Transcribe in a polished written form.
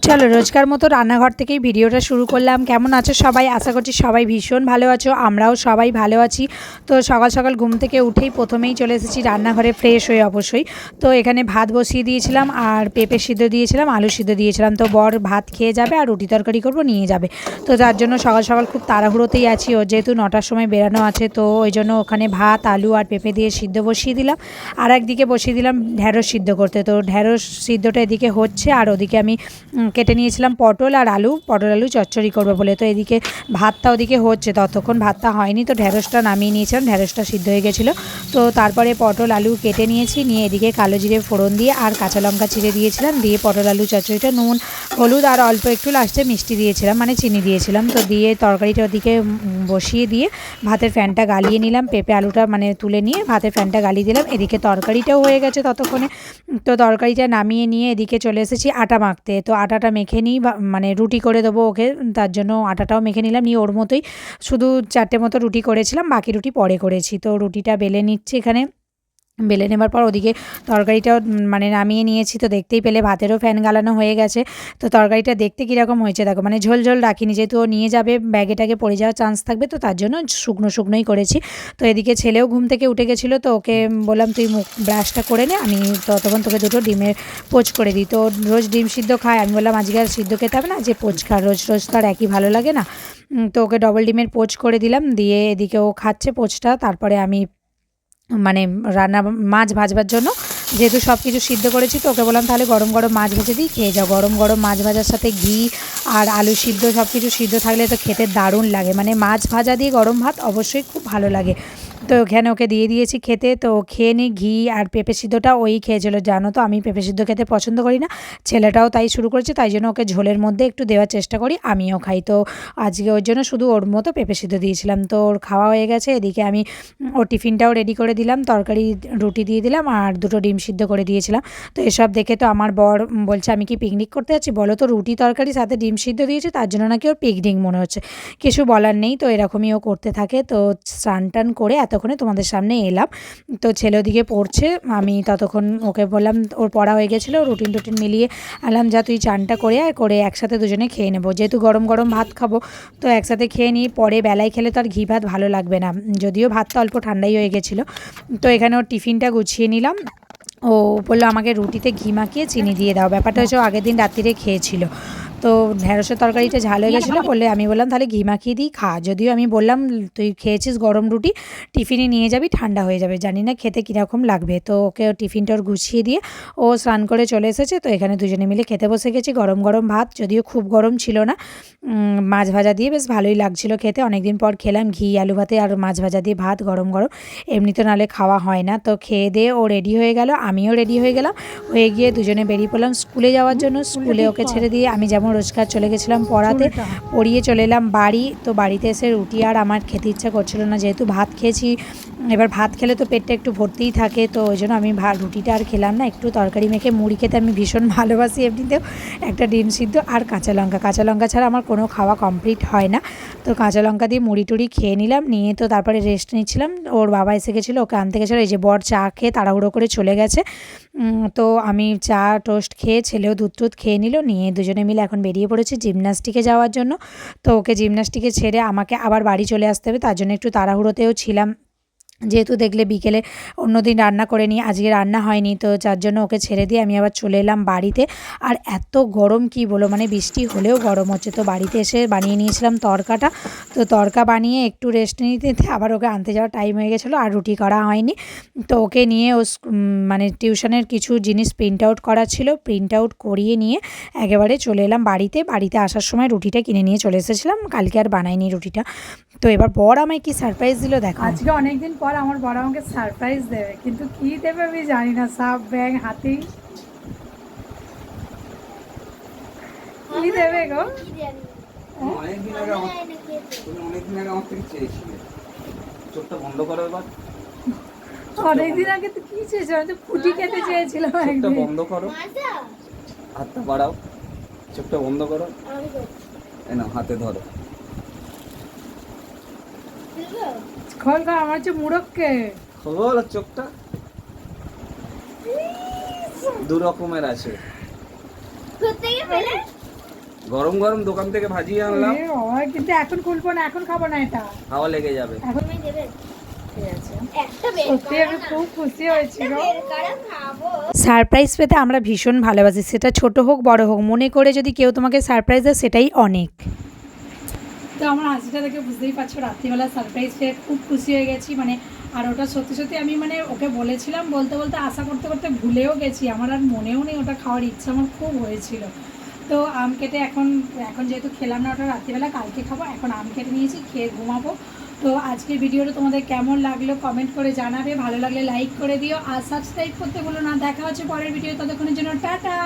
চলো রোজকার মতো রান্নাঘর থেকেই ভিডিওটা শুরু করলাম। কেমন আছো সবাই? আশা করছি সবাই ভীষণ ভালো আছো, আমরাও সবাই ভালো আছি। তো সকাল সকাল ঘুম থেকে উঠেই প্রথমেই চলে এসেছি রান্নাঘরে, ফ্রেশ হয়ে অবশ্যই। তো এখানে ভাত বসিয়ে দিয়েছিলাম আর পেঁপে সিদ্ধ দিয়েছিলাম, আলু সিদ্ধ দিয়েছিলাম। তো বর ভাত খেয়ে যাবে আর রুটি তরকারি করবো, নিয়ে যাবে। তো যার জন্য সকাল সকাল খুব তাড়াহুড়োতেই আছি, ও যেহেতু 9টার সময় বেরানো আছে। তো ওই জন্য ওখানে ভাত আলু আর পেঁপে দিয়ে সিদ্ধ বসিয়ে দিলাম, আর একদিকে বসিয়ে দিলাম ঢ্যাঁড়স সিদ্ধ করতে। তো ঢ্যাঁড়স সিদ্ধটা এদিকে হচ্ছে, আর ওদিকে আমি কেটে নিয়েছিলাম পটল আলু চচ্চড়ি করবো বলে। তো এদিকে ভাতটা ওদিকে হচ্ছে, ততক্ষণ ভাতটা হয়নি। তো ঢ্যাঁড়সটা নামিয়ে নিয়েছিলাম, ঢ্যাঁড়সটা সিদ্ধ হয়ে গেছিলো। তো তারপরে পটল আলু কেটে নিয়েছি, নিয়ে এদিকে কালো জিরে ফোড়ন দিয়ে আর কাঁচা লঙ্কা চিড়ে দিয়েছিলাম, দিয়ে পটল আলু চচ্চড়িটা নুন হলুদ আর অল্প একটু লাস্টে মিষ্টি দিয়েছিলাম, মানে চিনি দিয়েছিলাম। তো দিয়ে তরকারিটা ওদিকে বসিয়ে দিয়ে ভাতের ফ্যানটা গালিয়ে নিলাম, পেঁপে আলুটা মানে তুলে নিয়ে ভাতের ফ্যানটা গালিয়ে দিলাম। এদিকে তরকারিটাও হয়ে গেছে ততক্ষণে। তো তরকারিটা নামিয়ে নিয়ে এদিকে চলে এসেছি আটা মাখতে। তো আটাটা মেখে নিই, মানে রুটি করে দেবো ওকে, তার জন্য আটাটাও মেখে নিলাম। নিয়ে ওর মতোই শুধু 4টে মতো রুটি করেছিলাম, বাকি রুটি পরে করেছি। তো রুটিটা বেলে নিচ্ছি এখানে। বেলে নেবার পর ওদিকে তরকারিটাও মানে নামিয়ে নিয়েছি। তো দেখতেই পেলে ভাতেরও ফ্যান গালানো হয়ে গেছে। তো তরকারিটা দেখতে কীরকম হয়েছে দেখো, মানে ঝোল ঝোল রাখিনি, যেহেতু ও নিয়ে যাবে ব্যাগে ট্যাগে পড়ে যাওয়ার চান্স থাকবে। তো তার জন্য শুকনো শুকনোই করেছি। তো এদিকে ছেলেও ঘুম থেকে উঠে গেছিলো, তো ওকে বললাম তুই মুখ ব্রাশটা করে নে, আমি ততক্ষণ তোকে দুটো ডিমের পোচ করে দিই। তো রোজ ডিম সিদ্ধ খায়, আমি বললাম আজকে আর সিদ্ধ খেতে হবে না, যে পোচ খা, রোজ রোজ তো আর একই ভালো লাগে না। তো ওকে ডবল ডিমের পোচ করে দিলাম, দিয়ে এদিকে ও খাচ্ছে পোচটা। তারপরে আমি মানে মাছ ভাজবার জন্য, যেহেতু সব কিছু সিদ্ধ করেছি, তো ওকে বললাম তাহলে গরম গরম মাছ ভেজে দিই, খেয়ে যাও। গরম গরম মাছ ভাজার সাথে ঘি আর আলু সিদ্ধ সব কিছু সিদ্ধ থাকলে তো খেতে দারুণ লাগে, মানে মাছ ভাজা দিয়ে গরম ভাত অবশ্যই খুব ভালো লাগে। তো ওখানে ওকে দিয়ে দিয়েছি খেতে। তো খেয়ে নিই, ঘি আর পেঁপে সিদ্ধটা ওই খেয়েছিল। জানো তো আমি পেঁপে সিদ্ধ খেতে পছন্দ করি না, ছেলেটাও তাই শুরু করেছে, তাই জন্য ওকে ঝোলের মধ্যে একটু দেওয়ার চেষ্টা করি, আমিও খাই। তো আজকে ওর জন্য শুধু ওর মতো পেঁপে সিদ্ধ দিয়েছিলাম। তো ওর খাওয়া হয়ে গেছে। এদিকে আমি ওর টিফিনটাও রেডি করে দিলাম, তরকারি রুটি দিয়ে দিলাম আর দুটো ডিম সিদ্ধ করে দিয়েছিলাম। তো এসব দেখে তো আমার বর বলছে আমি কি পিকনিক করতে যাচ্ছি বলো তো, রুটি তরকারি সাথে ডিম সিদ্ধ দিয়েছে, তার জন্য নাকি ওর পিকনিক মনে হচ্ছে। কিছু বলার নেই, তো এরকমই ও করতে থাকে। তো স্নান টান করে এতক্ষণে তোমাদের সামনে এলাম। তো ছেলে ওদিকে পড়ছে, আমি ততক্ষণ ওকে বললাম, ওর পড়া হয়ে গেছিলো, রুটিন টুটিন মিলিয়ে আলাম যা তুই চানটা করে আয়, করে একসাথে দুজনে খেয়ে নেবো, যেহেতু গরম গরম ভাত খাবো। তো একসাথে খেয়ে নিই, পরে বেলায় খেলে তো আর ঘি ভাত ভালো লাগবে না, যদিও ভাতটা অল্প ঠান্ডাই হয়ে গেছিলো। তো এখানে ওর টিফিনটা গুছিয়ে নিলাম। ও বললো আমাকে রুটিতে ঘি মাখিয়ে চিনি দিয়ে দাও। ব্যাপারটা হচ্ছে ও আগের দিন রাত্রিরে খেয়েছিল। তো ঢ্যাঁড়সের তরকারিটা ঝাল হয়ে গেছিলো বলে আমি বললাম তাহলে ঘি মাখিয়ে দিই, খা। যদিও আমি বললাম তুই খেয়েছিস গরম রুটি, টিফিনে নিয়ে যাবি, ঠান্ডা হয়ে যাবে, জানি না খেতে কীরকম লাগবে। তো ওকে টিফিনটা ওর গুছিয়ে দিয়ে ও স্নান করে চলে এসেছে। তো এখানে দুজনে মিলে খেতে বসে গেছি। গরম গরম ভাত, যদিও খুব গরম ছিল না, মাছ ভাজা দিয়ে বেশ ভালোই লাগছিলো খেতে। অনেকদিন পর খেলাম ঘি আলু ভাতে আর মাছ ভাজা দিয়ে ভাত গরম গরম, এমনি তো নাহলে খাওয়া হয় না। তো খেয়ে দিয়ে ও রেডি হয়ে গেল, আমিও রেডি হয়ে গেলাম। হয়ে গিয়ে দুজনে বেরিয়ে পড়লাম স্কুলে যাওয়ার জন্য। স্কুলে ওকে ছেড়ে দিয়ে আমি যেমন রোজকার চলে গেছিলাম পড়াতে, পড়িয়ে চলে এলাম বাড়ি। তো বাড়িতে এসে রুটি আর আমার খেতে ইচ্ছা করছিল না, যেহেতু ভাত খেয়েছি। এবার ভাত খেলে তো পেটটা একটু ভর্তিই থাকে, তো ওই জন্য আমি রুটিটা আর খেলাম না। একটু তরকারি মেখে মুড়ি খেতে আমি ভীষণ ভালোবাসি এমনিতেও, একটা ডিম সিদ্ধ আর কাঁচা লঙ্কা ছাড়া আমার কোনো খাওয়া কমপ্লিট হয় না। তো কাঁচা লঙ্কা দিয়ে মুড়ি টুড়ি খেয়ে নিলাম, নিয়ে তো তারপরে রেস্ট নিচ্ছিলাম। ওর বাবা এসে গেছিলো, ওকে আনতে গেছিলো। এই যে বর চা খেয়ে তাড়াহুড়ো করে চলে গেছে। তো আমি চা টোস্ট খেয়ে, ছেলেও দুধ টুধ খেয়ে নিল, নিয়ে দুজনে মিলে এখন বেরিয়ে পড়েছি জিমন্যাস্টিকে যাওয়ার জন্য। তো ওকে জিমন্যাস্টিকে ছেড়ে আমাকে আবার বাড়ি চলে আসতে হবে, তার জন্য একটু তাড়াহুড়োতেও ছিলাম। যেহেতু দেখলে বিকেলে অন্যদিন রান্না করে নিই, আজকে রান্না হয়নি, তো যার জন্য ওকে ছেড়ে দিয়ে আমি আবার চলে এলাম বাড়িতে। আর এত গরম কি বলো, মানে বৃষ্টি হলেও গরম হচ্ছে। তো বাড়িতে এসে বানিয়ে নিয়েছিলাম তড়কাটা। তো তড়কা বানিয়ে একটু রেস্ট নিতে আবার ওকে আনতে যাওয়ার টাইম হয়ে গেছিলো, আর রুটি করা হয়নি। তো ওকে নিয়ে মানে টিউশনের কিছু জিনিস প্রিন্ট আউট করা ছিল, প্রিন্ট আউট করিয়ে নিয়ে একেবারে চলে এলাম বাড়িতে। বাড়িতে আসার সময় রুটিটা কিনে নিয়ে চলে এসেছিলাম, কালকে আর বানাইনি রুটিটা। তো এবার বর আমায় কি সারপ্রাইজ দিল দেখো। আজকে অনেকদিন পর আমার বড় আমাকে সারপ্রাইজ দেবে, কিন্তু কি দেবে আমি জানি না। সাপ ব্যাং হাতি কি দেবে গো? অনেকদিন আগে আমার থেকে চেয়েছিলে, চোখটা বন্ধ করো এবার। অনেকদিন আগে তো কি চেয়েছো? আমি তো ফুটি খেতে চেয়েছিলাম চোখটা একদিন। বন্ধ করো, হাতটা বাড়াও, চোখটা বন্ধ করো, এই নাও হাতে ধরো। খোল খোল, আমার হচ্ছে মুরক্কে। খোল চোখটা, দু রকমের আছে। গরম গরম দোকান থেকে ভাজিয়ে আনলাম। এ বাবা, কিন্তু এখন খুলবো না, এখন খাবো না এটা। হাওয়া লেগে যাবে। এখন তুমি দেবে ঠিক আছে। একটা বের সত্যি করো আমি না। খুব খুশি হয়েছি একটা গো। বের করো খাবো। সারপ্রাইজ পেতে আমরা ভীষণ ভালোবাসি, সেটা ছোট হোক বড় হোক, মনে করে যদি কেউ তোমাকে সারপ্রাইজ দেয় সেটাই অনেক। তো আমার হাসিটা দেখে বুঝতেই পারছো, রাত্রিবেলা সারপ্রাইজ পেয়ে খুব খুশি হয়ে গেছি। মানে আর ওটা সত্যি সত্যি আমি মানে ওকে বলেছিলাম, বলতে বলতে আশা করতে করতে ভুলেও গেছি, আমার আর মনেও নেই। ওটা খাওয়ার ইচ্ছা আমার খুব হয়েছিল। তো আম কেটে এখন এখন যেহেতু খেলাম না ওটা রাত্রিবেলা, কালকে খাবো। এখন আম কেটে নিয়েছি, খেয়ে ঘুমাবো। তো আজকের ভিডিওটা তোমাদের কেমন লাগলো কমেন্ট করে জানাবে, ভালো লাগলে লাইক করে দিও, আর সাবস্ক্রাইব করতে ভুলো না। দেখা হচ্ছে পরের ভিডিও, ততক্ষণের জন্য টাটা।